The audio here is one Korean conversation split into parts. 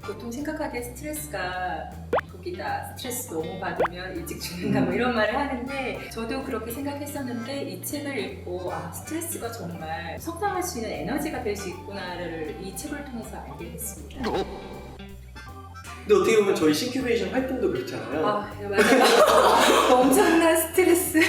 보통 생각하기에 스트레스가 독이다, 스트레스 너무 받으면 일찍 죽는다 뭐 이런 말을 하는데 저도 그렇게 생각했었는데 이 책을 읽고 스트레스가 정말 성장할 수 있는 에너지가 될 수 있구나를 이 책을 통해서 알게 됐습니다. 근데 어떻게 보면 저희 신큐베이션 활동도 그렇잖아요. 네, 맞아요. 엄청난 스트레스.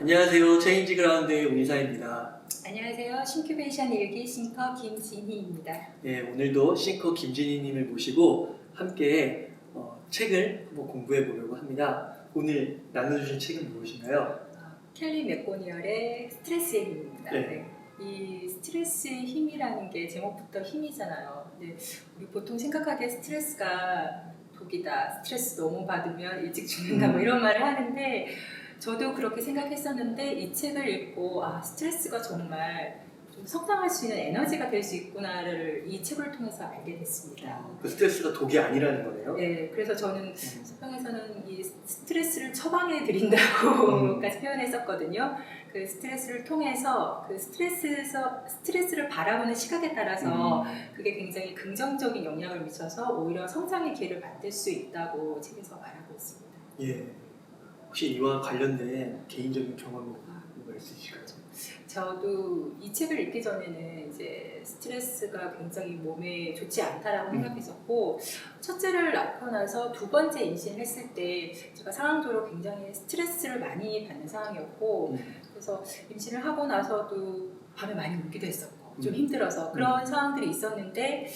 안녕하세요. 체인지 그라운드의 운이사입니다. 안녕하세요. 신큐베이션 일기 싱커 김진희입니다. 네, 오늘도 싱커 김진희님을 모시고 함께 책을 한번 공부해 보려고 합니다. 오늘 나눠주신 책은 무엇인가요? 켈리 맥고니얼의 스트레스의 힘입니다. 네. 이 스트레스의 힘이라는 게 제목부터 힘이잖아요. 근데 우리 보통 생각하기에 스트레스가 독이다, 스트레스 너무 받으면 일찍 죽는다 뭐 이런 말을 하는데 저도 그렇게 생각했었는데 이 책을 읽고 스트레스가 정말 좀 성장할 수 있는 에너지가 될 수 있구나를 이 책을 통해서 알게 됐습니다. 그 스트레스가 독이 아니라는 거네요. 네, 그래서 저는 서평에서는 이 스트레스를 처방해 드린다고까지 표현했었거든요. 그 스트레스를 통해서 그 스트레스를 바라보는 시각에 따라서 그게 굉장히 긍정적인 영향을 미쳐서 오히려 성장의 기회를 만들 수 있다고 책에서 말하고 있습니다. 예. 혹시 이와 관련된 개인적인 경험이 있으실까요? 저도 이 책을 읽기 전에는 이제 스트레스가 굉장히 몸에 좋지 않다라고 생각했었고 첫째를 낳고 나서 두 번째 임신을 했을 때 제가 상황적으로 굉장히 스트레스를 많이 받는 상황이었고 그래서 임신을 하고 나서도 밤에 많이 울기도 했었고 좀 힘들어서 그런 상황들이 있었는데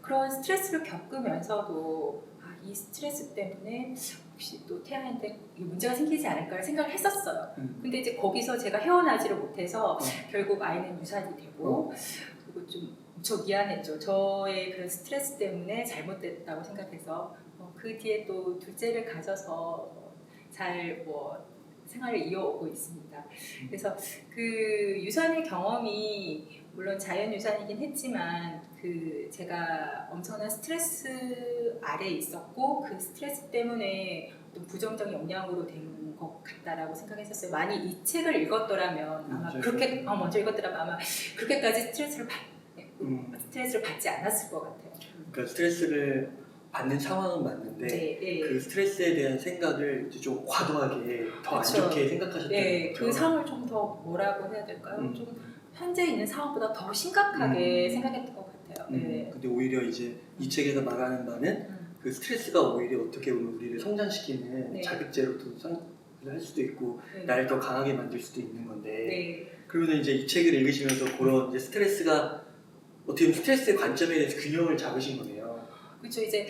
그런 스트레스를 겪으면서도 이 스트레스 때문에 혹시 또 태아한테 문제가 생기지 않을까 생각을 했었어요. 근데 이제 거기서 제가 헤어나지를 못해서 결국 아이는 유산이 되고 그리고 좀 무척 미안했죠. 저의 그런 스트레스 때문에 잘못됐다고 생각해서 그 뒤에 또 둘째를 가져서 잘 생활을 이어오고 있습니다. 그래서 그 유산의 경험이 물론 자연 유산이긴 했지만 제가 엄청난 스트레스 아래에 있었고 그 스트레스 때문에 또 부정적 영향으로 된 것 같다라고 생각했었어요. 많이 이 책을 읽었더라면 아마 그렇게 먼저 읽었더라면 아마 그렇게까지 스트레스를 받지 않았을 것 같아요. 그러니까 스트레스를 받는 상황은 맞는데 그 스트레스에 대한 생각을 이제 좀 과도하게 더 안 좋게 생각하셨다는 거죠. 그 상황을 좀 더 뭐라고 해야 될까요? 좀 현재 있는 상황보다 더 심각하게 생각했던 것 같아요. 근데 오히려 이제 이 책에서 말하는 바는 그 스트레스가 오히려 어떻게 보면 우리를 성장시키는 자극제로도 할 수도 있고 나를 더 강하게 만들 수도 있는 건데 그러면 이제 이 책을 읽으시면서 그런 이제 스트레스가 어떻게 보면 스트레스의 관점에 대해서 균형을 잡으신 거네요. 그렇죠. 이제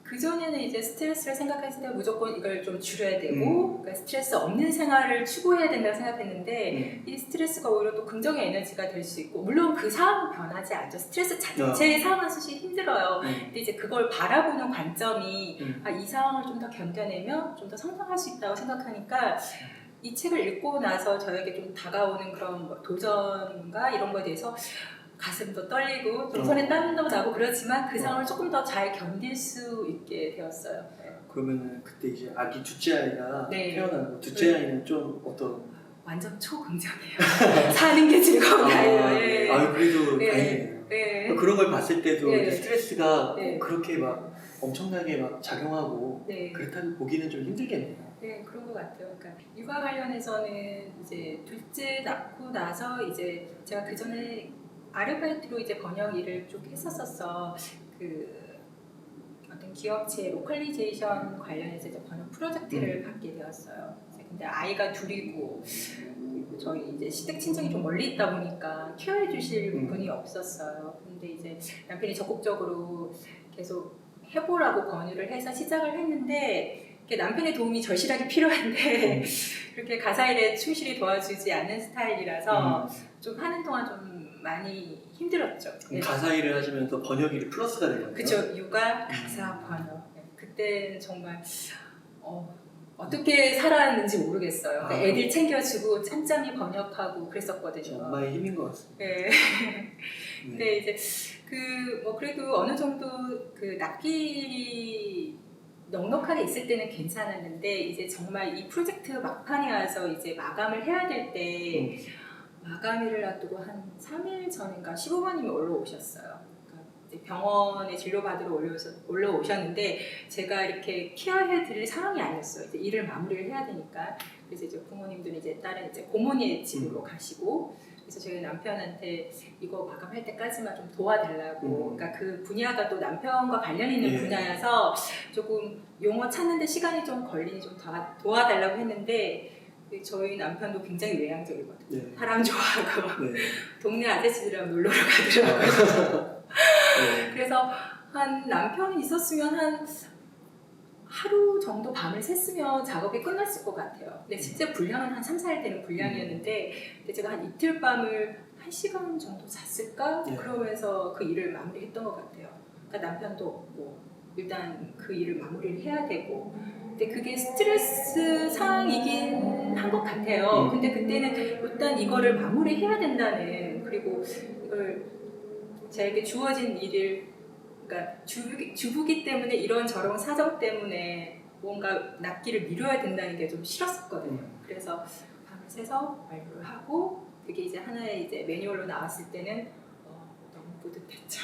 그전에는 이제 스트레스를 생각했을 때 무조건 이걸 좀 줄여야 되고 그러니까 스트레스 없는 생활을 추구해야 된다고 생각했는데 이 스트레스가 오히려 또 긍정의 에너지가 될 수 있고 물론 그 상황은 변하지 않죠. 스트레스 자체의 상황은 사실 힘들어요. 근데 이제 그걸 바라보는 관점이 이 상황을 좀 더 견뎌내면 좀 더 성장할 수 있다고 생각하니까 이 책을 읽고 나서 저에게 좀 다가오는 그런 도전과 이런 거에 대해서 가슴도 떨리고 좀 손에 땀도 나고 그렇지만 그 상황을 조금 더 잘 견딜 수 있게 되었어요. 그러면 그때 이제 아기 둘째 아이가 태어나고 둘째 아이는 좀 어떤? 완전 초긍정이에요. 사는 게 즐거운 아이예요. 그래도 다행이네요. 그런 걸 봤을 때도 스트레스가 그렇게 막 엄청나게 막 작용하고 그렇다고 보기는 좀 힘들겠네요. 네, 그런 것 같아요. 그러니까 육아 관련해서는 이제 둘째 낳고 나서 이제 제가 그 전에 아르바이트로 이제 번역 일을 쭉 했었어서 어떤 기업체 로컬리제이션 관련해서 이제 번역 프로젝트를 받게 되었어요. 근데 아이가 둘이고 그리고 저희 이제 시댁 친정이 좀 멀리 있다 보니까 케어해 주실 분이 없었어요. 근데 이제 남편이 적극적으로 계속 해보라고 권유를 해서 시작을 했는데 남편의 도움이 절실하게 필요한데 그렇게 가사일에 충실히 도와주지 않는 스타일이라서 좀 하는 동안 좀 많이 힘들었죠. 가사 일을 하시면서 번역 일이 플러스가 되는 거예요? 그렇죠. 육아, 가사, 번역. 그때는 정말 어떻게 살았는지 모르겠어요. 애들 챙겨주고 짬짬이 번역하고 그랬었거든요. 엄마의 힘인 것 같습니다. 근데 이제 그래도 어느 정도 그 낯길이 넉넉하게 있을 때는 괜찮았는데 이제 정말 이 프로젝트 막판에 와서 이제 마감을 해야 될 때 마감일을 앞두고 한 3일 전인가 시부모님이 올라오셨어요. 그러니까 이제 병원에 진료받으러 올라오셨는데 제가 이렇게 케어해드릴 상황이 아니었어요. 이제 일을 마무리를 해야 되니까. 그래서 이제 부모님들은 이제 다른 이제 고모니의 집으로 가시고, 그래서 저희 남편한테 이거 마감할 때까지만 좀 도와달라고. 그러니까 그 분야가 또 남편과 관련 있는 분야여서 조금 용어 찾는데 시간이 좀 걸리니 좀 도와달라고 했는데. 저희 남편도 굉장히 외향적이거든요. 사람 좋아하고 동네 아저씨들이랑 놀러 가더라고요. 그래서 한 남편이 있었으면 한 하루 정도 밤을 샜으면 작업이 끝났을 것 같아요. 근데 실제 분량은 한 3, 4일 되는 분량이었는데 근데 제가 한 이틀 밤을 1시간 정도 잤을까? 그러면서 그 일을 마무리했던 것 같아요. 그러니까 남편도 없고 일단 그 일을 마무리를 해야 되고 근데 그게 스트레스 상황이긴 한 것 같아요. 근데 그때는 일단 이거를 마무리해야 된다는, 그리고 이걸 저에게 주어진 일을, 그러니까 주부기 때문에 이런 저런 사정 때문에 뭔가 납기를 미뤄야 된다는 게 좀 싫었었거든요. 그래서 밤을 새서 완료를 하고 그게 이제 하나의 이제 매뉴얼로 나왔을 때는 너무 뿌듯했죠.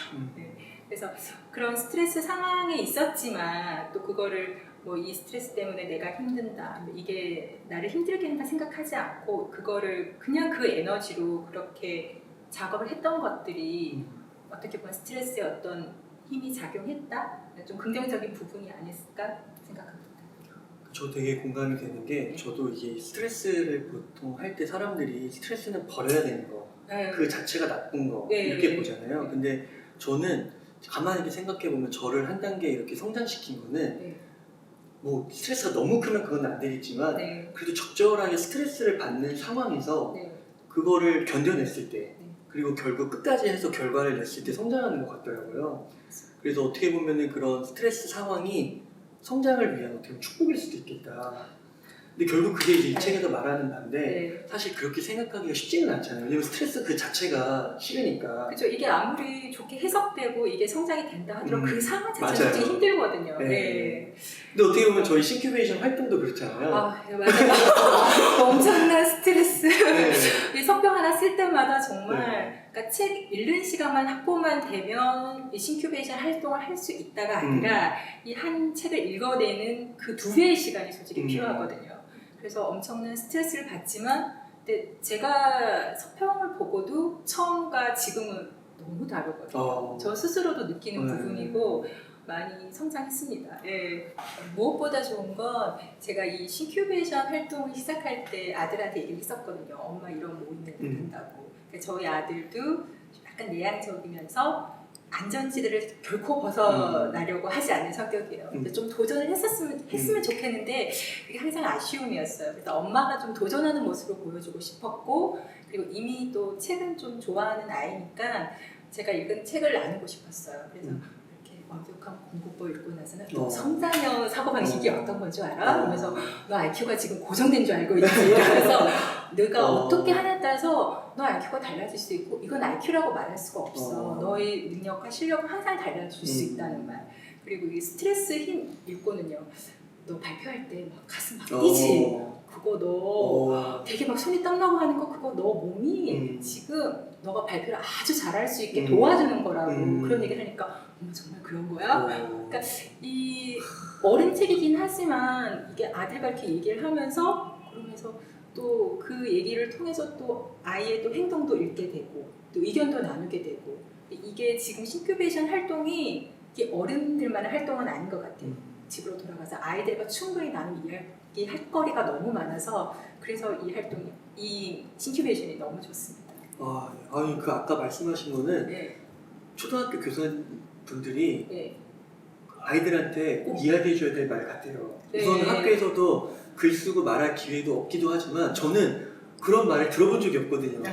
그래서 그런 스트레스 상황에 있었지만 또 그거를 이 스트레스 때문에 내가 힘든다, 이게 나를 힘들게 한다 생각하지 않고 그거를 그냥 그 에너지로 그렇게 작업을 했던 것들이 어떻게 보면 스트레스에 어떤 힘이 작용했다? 좀 긍정적인 부분이 아닐까 생각합니다. 저 되게 공감이 되는 게 저도 이게 스트레스를 보통 할 때 사람들이 스트레스는 버려야 되는 거, 그 자체가 나쁜 거 이렇게 보잖아요. 근데 저는 가만히 이렇게 생각해보면 저를 한 단계 이렇게 성장시킨 거는 뭐 스트레스가 너무 크면 그건 안 되겠지만 그래도 적절하게 스트레스를 받는 상황에서 그거를 견뎌냈을 때 그리고 결국 끝까지 해서 결과를 냈을 때 성장하는 것 같더라고요. 그래서 어떻게 보면은 그런 스트레스 상황이 성장을 위한 어떻게 보면 축복일 수도 있겠다. 근데 결국 그게 이제 이 책에서 말하는 바인데 사실 그렇게 생각하기가 쉽지는 않잖아요. 왜냐면 스트레스 그 자체가 싫으니까. 그렇죠. 이게 아무리 좋게 해석되고 이게 성장이 된다 하더라도 그 상황 자체가 진짜 힘들거든요. 근데 어떻게 보면 저희 신큐베이션 활동도 그렇잖아요. 맞아요. 엄청난 스트레스. 이 석병 하나 쓸 때마다 정말 그러니까 책 읽는 시간만 확보만 되면 이 신큐베이션 활동을 할 수 있다가 아니라 이 한 책을 읽어내는 그 2배의 시간이 솔직히 필요하거든요. 그래서 엄청난 스트레스를 받지만 근데 제가 서평을 보고도 처음과 지금은 너무 다르거든요. 저 스스로도 느끼는 부분이고 많이 성장했습니다. 무엇보다 좋은 건 제가 이 신큐베이션 활동을 시작할 때 아들한테 얘기를 했었거든요. 엄마 이런 모임을 한다고. 저희 아들도 약간 내향적이면서 안전지대를 결코 벗어나려고 하지 않는 성격이에요. 근데 좀 도전을 했으면 좋겠는데 그게 항상 아쉬움이었어요. 그래서 엄마가 좀 도전하는 모습을 보여주고 싶었고 그리고 이미 또 책은 좀 좋아하는 아이니까 제가 읽은 책을 나누고 싶었어요. 그래서 이렇게 완벽한 공부법 읽고 나서는 성장형 사고방식이 어떤 건 줄 알아? 그러면서 너 IQ가 지금 고정된 줄 알고 있지? 이러면서 너가 어떻게 하냐에 따라서 너 IQ가 달라질 수 있고 이건 IQ라고 말할 수가 없어. 너의 능력과 실력은 항상 달라질 수 있다는 말. 그리고 이 스트레스 힘 읽고는요. 너 발표할 때 막 가슴 막 뛰지? 그거 너 되게 막 손이 땀나고 하는 거 그거 너 몸이 지금 너가 발표를 아주 잘할 수 있게 도와주는 거라고 그런 얘기를 하니까 정말 그런 거야? 그러니까 이 어른 책이긴 하지만 이게 아들과 이렇게 얘기를 하면서 그러면서 또 그 얘기를 통해서 또 아이의 또 행동도 읽게 되고 또 의견도 나누게 되고 이게 지금 신큐베이션 활동이 이게 어른들만의 활동은 아닌 것 같아요. 집으로 돌아가서 아이들과 충분히 나눈 이야기할 거리가 너무 많아서 그래서 이 활동이 이 신큐베이션이 너무 좋습니다. 아니 그 아까 말씀하신 거는 초등학교 교사분들이 아이들한테 꼭 이야기해줘야 될 말 같아요. 우선 학교에서도 글 쓰고 말할 기회도 없기도 하지만 저는 그런 말을 들어본 적이 없거든요.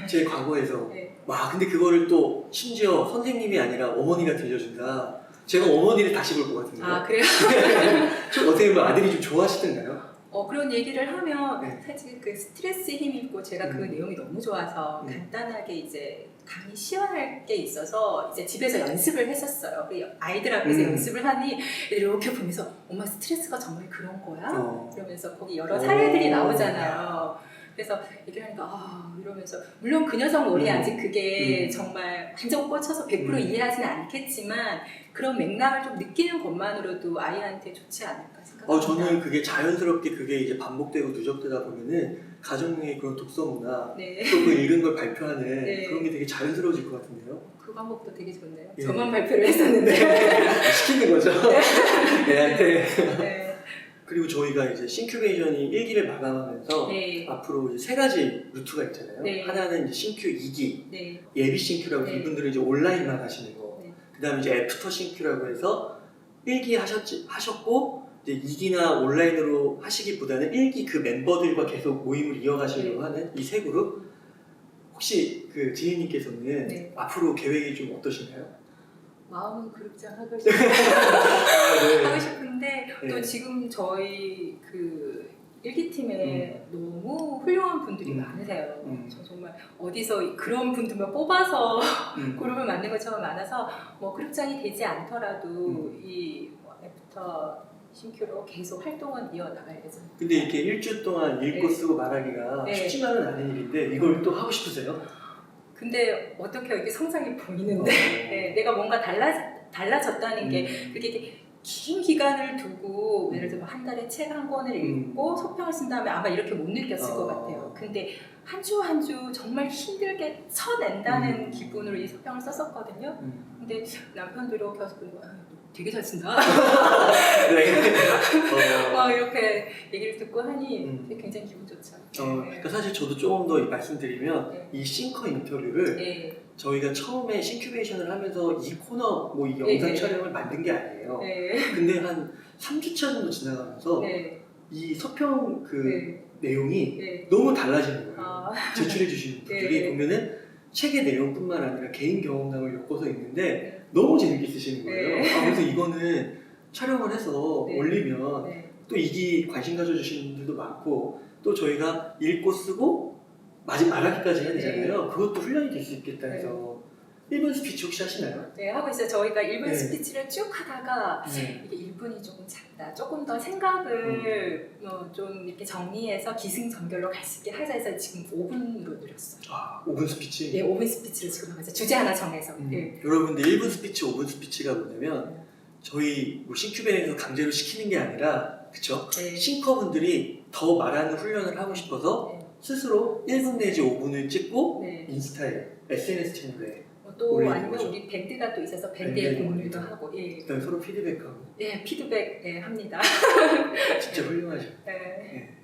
제 과거에서. 와 근데 그거를 또 심지어 선생님이 아니라 어머니가 들려준다. 제가 어머니를 다시 볼 것 같은데요. 그래요? 좀 어떻게 보면 아들이 좀 좋아하시던가요? 그런 얘기를 하면 사실 그 스트레스 힘이 있고 제가 그 내용이 너무 좋아서 간단하게 이제 감이 시원할 게 있어서 이제 집에서 연습을 했었어요. 우리 아이들 앞에서 연습을 하니 이렇게 보면서 엄마 스트레스가 정말 그런 거야? 그러면서 거기 여러 사례들이 나오잖아요. 그래서 얘기를 하니까 이러면서 물론 그 녀석 머리에 아직 그게 정말 완전 꽂혀서 100% 이해하지는 않겠지만 그런 맥락을 좀 느끼는 것만으로도 아이한테 좋지 않을까 생각합니다. 저는 그게 자연스럽게 그게 이제 반복되고 누적되다 보면은 가정의 그런 독서 문화 네. 또 그 읽은 걸 발표하는 네. 그런 게 되게 자연스러워질 것 같은데요. 그 방법도 되게 좋네요. 예. 저만 발표를 했었는데 시키는 거죠. 애한테. 네. 그리고 저희가 이제 싱큐베이션이 1기를 마감하면서 네. 앞으로 이제 3가지 루트가 있잖아요. 네. 하나는 이제 싱큐 2기, 네. 예비 싱큐라고 네. 이분들은 이제 온라인만 하시는 거. 네. 그 다음에 이제 애프터 싱큐라고 해서 1기 하셨고 이제 2기나 온라인으로 하시기보다는 1기 그 멤버들과 계속 모임을 이어가시려고 하는 이 세 그룹. 혹시 그 지혜님께서는 네. 앞으로 계획이 좀 어떠신가요? 마음은 그룹장 하고 네. 하고 싶은데 또 네. 지금 저희 그 일기팀에 너무 훌륭한 분들이 많으세요. 저 정말 어디서 그런 분들만 뽑아서 그룹을 만든 것처럼 많아서 뭐 그룹장이 되지 않더라도 이 애프터 싱큐로 계속 활동은 이어나갈 예정입니다. 근데 이렇게 일주 동안 읽고 네. 쓰고 말하기가 네. 쉽지만은 않은 일인데 이걸 또 하고 싶으세요? 근데 어떻게 이게 성장이 보이는데 네, 내가 뭔가 달라졌다는 게 그게 이렇게 긴 기간을 두고 예를 들면 한 달에 책 한 권을 읽고 소평을 쓴 다음에 아마 이렇게 못 느꼈을 것 같아요. 근데 한 주 한 주 정말 힘들게 쳐낸다는 기분으로 이 소평을 썼었거든요. 근데 남편도 이렇게 와서 그러고 되게 잘 쓴다. 네. 막 이렇게 얘기를 듣고 하니 굉장히 기분 좋죠. 그러니까 사실 저도 조금 더 말씀드리면 네. 이 싱커 인터뷰를 네. 저희가 처음에 싱큐베이션을 하면서 이 코너 뭐 이 네, 영상 네. 촬영을 만든 게 아니에요. 네. 근데 한 3주차 정도 지나가면서 네. 이 서평 그 네. 내용이 네. 너무 달라지는 거예요. 아. 제출해 주시는 분들이 네. 보면은 책의 내용뿐만 아니라 개인 경험담을 엮어서 읽는데 너무 재밌게 쓰시는 거예요. 네. 그래서 이거는 촬영을 해서 네. 올리면 네. 또 이기 관심 가져주시는 분들도 많고 또 저희가 읽고 쓰고 마지막 말하기까지 해야 되잖아요. 그것도 훈련이 될 수 있겠다 해서 1분 스피치 혹시 하시나요? 네, 하고 있어요. 저희가 1분 네. 스피치를 쭉 하다가 네. 이게 1분이 조금 작다. 조금 더 생각을 좀 이렇게 정리해서 기승전결로 갈 수 있게 하자 해서 지금 5분으로 늘렸어요. 5분 스피치? 네, 5분 스피치를 지금 하고 있어요. 주제 하나 정해서. 네. 여러분들 1분 스피치, 5분 스피치가 뭐냐면 저희 뭐 싱큐벤에서 강제로 시키는 게 아니라 그쵸? 네. 싱커분들이 더 말하는 훈련을 하고 싶어서 네. 스스로 1분 내지 5분을 찍고 네. 인스타에 SNS 채널에 또 올리는 아니면 거죠. 우리 밴드가 또 있어서 밴드에 밴드에 공유도 공유도. 하고 예. 그다음에 서로 피드백하고 예, 피드백 예, 합니다. 진짜 훌륭하죠. 네. 네.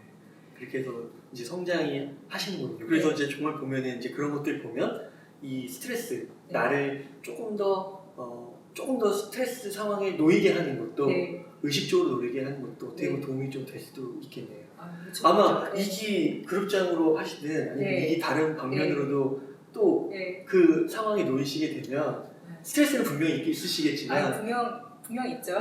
그렇게 해서 이제 성장이 하시는 거예요. 그래서 이제 정말 보면은 이제 그런 것들 보면 이 스트레스 나를 조금 더 스트레스 상황에 놓이게 하는 것도 네. 의식적으로 놓이게 하는 것도 어떻게 보면 네. 도움이 좀 될 수도 있겠네요. 좋죠. 아마 네. 이기 그룹장으로 하시든 아니면 네. 이기 다른 방면으로도 또 네. 그 상황에 놓이시게 되면 스트레스는 분명히 있으시겠지만 분명 있죠.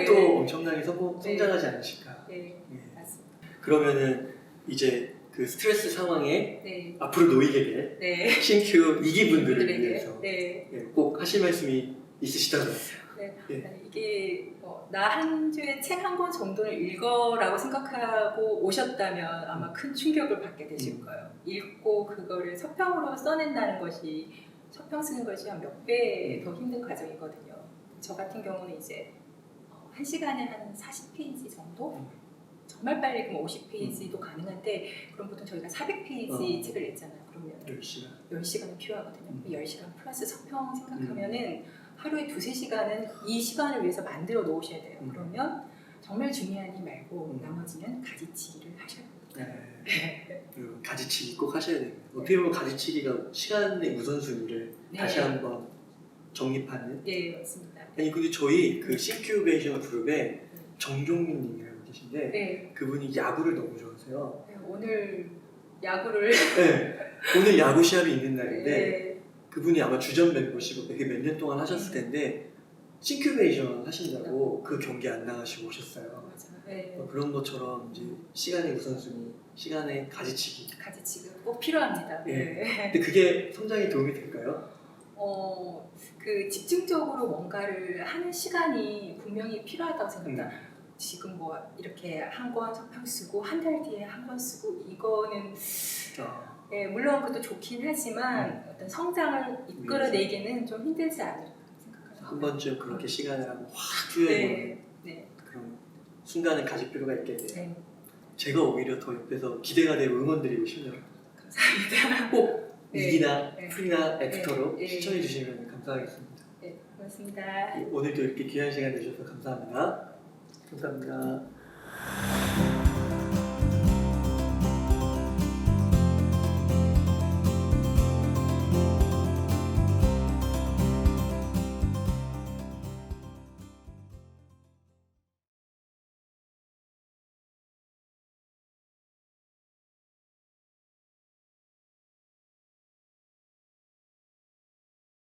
또 엄청나게 네. 성장하지 않으실까. 네, 예. 맞습니다. 그러면은 이제 그 스트레스 상황에 네, 앞으로 놓이게 될 네. 싱큐 이기분들을 분들에게, 위해서 네. 예, 꼭 하실 말씀이 있으시다면 네. 예. 아니, 이게 나 한 주에 책 한 권 정도는 읽어라고 생각하고 오셨다면 아마 큰 충격을 받게 되실 거예요. 읽고 그거를 서평으로 써낸다는 것이 서평 쓰는 것이 한 몇 배 더 힘든 과정이거든요. 저 같은 경우는 이제 1시간에 한 40페이지 정도? 정말 빨리 읽으면 50페이지도 가능한데 그럼 보통 저희가 400페이지 책을 냈잖아요. 그러면 10시간이 필요하거든요. 10시간 플러스 서평 생각하면은 하루에 2-3시간은 이 시간을 위해서 만들어 놓으셔야 돼요. 그러면 정말 중요한 일 말고 나머지는 가지치기를 하셔야 됩니다. 네. 가지치기 꼭 하셔야 됩니다. 어떻게 보면 가지치기가 시간의 우선순위를 다시 한번 정립하는. 네, 맞습니다. 아니 근데 저희 그 싱큐베이션 그룹에 정종민 님이라고 계신데 네. 그분이 야구를 너무 좋아하세요. 네, 오늘 야구를 네. 오늘 야구 시합이 있는 날인데 네. 그분이 아마 주전 멤버시고 되게 몇 년 동안 하셨을 텐데 싱큐베이션 하신다고 그 경기 안 나가시고 오셨어요. 맞아요. 네. 그런 것처럼 이제 시간의 우선순위, 시간의 가지치기. 가지치기 꼭 필요합니다. 네. 네. 근데 그게 성장에 도움이 될까요? 그 집중적으로 뭔가를 하는 시간이 분명히 필요하다고 생각합니다. 지금 뭐 이렇게 한 권 서평 쓰고 한 달 뒤에 한 권 쓰고 이거는 네, 물론 그것도 좋긴 하지만 어떤 성장을 이끌어내기는 좀 힘들지 않을까 생각합니다. 한 번쯤 그렇게 시간을 한번 확 투여해보는 그런 순간을 가질 필요가 있겠네요. 네. 제가 오히려 더 옆에서 기대가 되고 응원드리고 싶네요. 감사합니다. 꼭 위기나 프리나 애프터로 네. 추천해 주시면 감사하겠습니다. 네, 고맙습니다. 오늘도 이렇게 귀한 시간 내주셔서 감사합니다. 감사합니다.